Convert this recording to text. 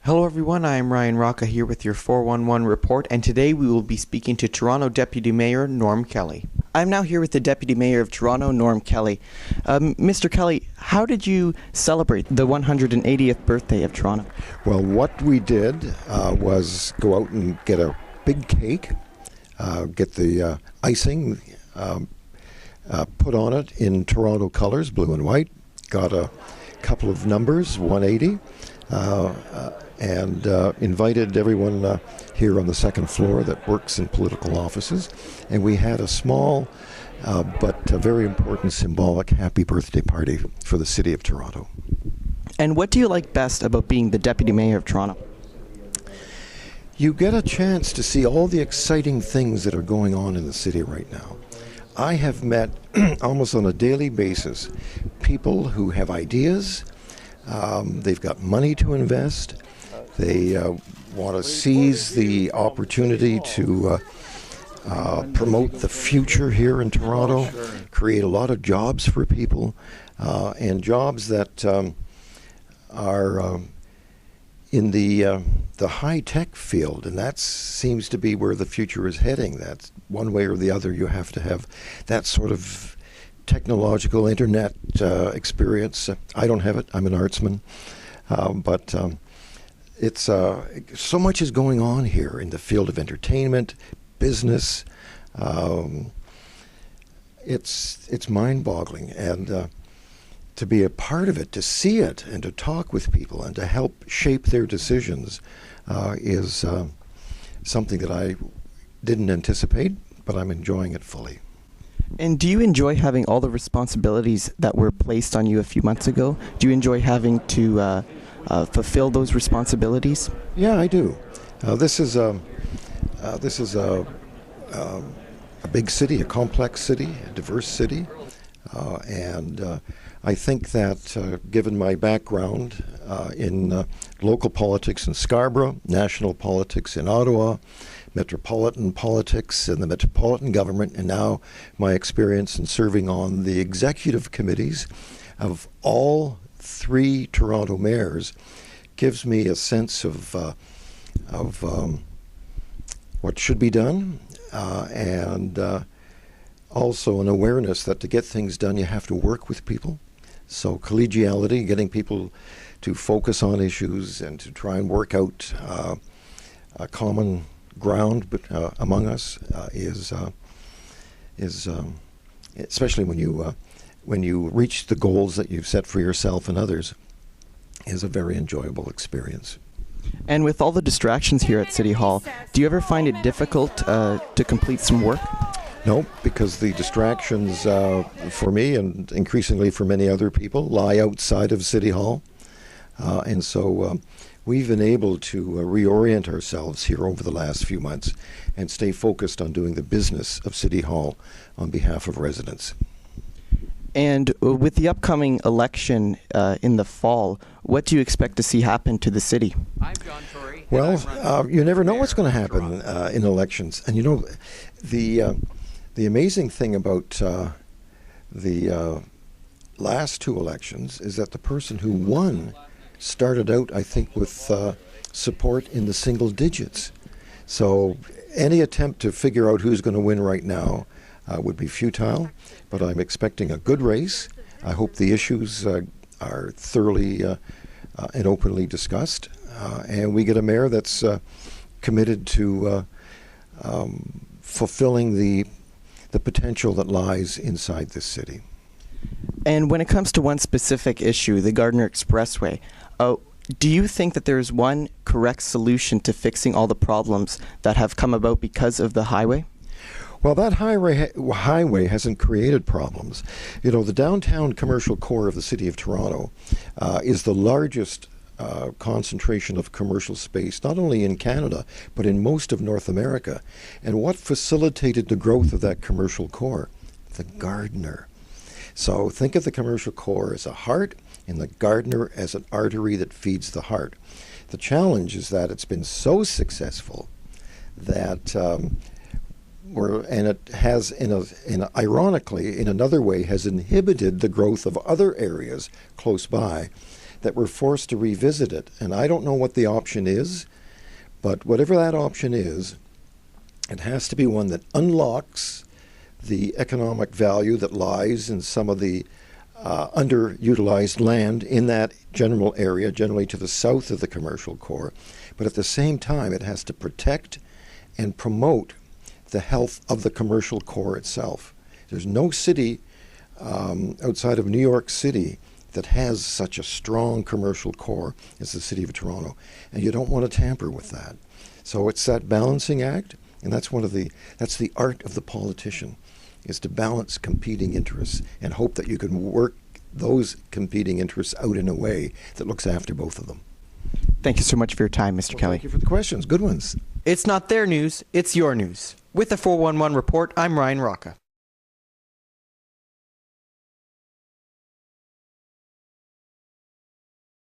Hello everyone, I am Ryan Rocca here with your 411 report, and today we will be speaking to Toronto Deputy Mayor Norm Kelly. I'm now here with the Deputy Mayor of Toronto, Norm Kelly. Mr. Kelly, how did you celebrate the 180th birthday of Toronto? Well, what we did was go out and get a big cake, get the icing put on it in Toronto colors, blue and white, got a couple of numbers, 180, and invited everyone here on the second floor that works in political offices. And we had a small but very important symbolic happy birthday party for the city of Toronto. And what do you like best about being the Deputy Mayor of Toronto? You get a chance to see all the exciting things that are going on in the city right now. I have met almost on a daily basis people who have ideas. They've got money to invest. They want to seize the opportunity to promote the future here in Toronto, create a lot of jobs for people, and jobs that are in the high-tech field, and that seems to be where the future is heading. That's one way or the other. You have to have that sort of technological internet experience. I don't have it. I'm an artsman, but it's so much is going on here in the field of entertainment, business. It's mind-boggling, and to be a part of it, to see it, and to talk with people, and to help shape their decisions is something that I didn't anticipate, but I'm enjoying it fully. And do you enjoy having all the responsibilities that were placed on you a few months ago? Do you enjoy having to fulfill those responsibilities? Yeah, I do. This is a big city, a complex city, a diverse city, and I think that given my background in local politics in Scarborough, national politics in Ottawa, metropolitan politics in the metropolitan government, and now my experience in serving on the executive committees of all three Toronto mayors gives me a sense of what should be done, and also an awareness that to get things done you have to work with people. So collegiality, getting people to focus on issues and to try and work out a common ground among us is especially when you reach the goals that you've set for yourself and others, is a very enjoyable experience. And with all the distractions here at City Hall, do you ever find it difficult to complete some work? No, because the distractions for me and increasingly for many other people lie outside of City Hall. And so we've been able to reorient ourselves here over the last few months and stay focused on doing the business of City Hall on behalf of residents. And with the upcoming election in the fall, what do you expect to see happen to the city? Well, you never know what's going to happen in elections. And you know, the amazing thing about the last two elections is that the person who won started out, I think, with support in the single digits. So any attempt to figure out who's going to win right now would be futile, but I'm expecting a good race. I hope the issues are thoroughly and openly discussed, and we get a mayor that's committed to fulfilling the potential that lies inside this city. And when it comes to one specific issue, the Gardiner Expressway, do you think that there is one correct solution to fixing all the problems that have come about because of the highway? Well, that highway hasn't created problems. You know, the downtown commercial core of the city of Toronto is the largest concentration of commercial space, not only in Canada, but in most of North America. And what facilitated the growth of that commercial core? The Gardiner. So think of the commercial core as a heart and the Gardiner as an artery that feeds the heart. The challenge is that it's been so successful that and it has, ironically, in another way, has inhibited the growth of other areas close by that we're forced to revisit it. And I don't know what the option is, but whatever that option is, it has to be one that unlocks the economic value that lies in some of the underutilized land in that general area, generally to the south of the commercial core. But at the same time, it has to protect and promote the health of the commercial core itself. There's no city outside of New York City that has such a strong commercial core as the City of Toronto, and you don't want to tamper with that. So it's that balancing act, and that's the art of the politician, is to balance competing interests and hope that you can work those competing interests out in a way that looks after both of them. Thank you so much for your time, Mr. Kelly. Thank you for the questions. Good ones. It's not their news, it's your news. With the 411 report, I'm Ryan Rocca.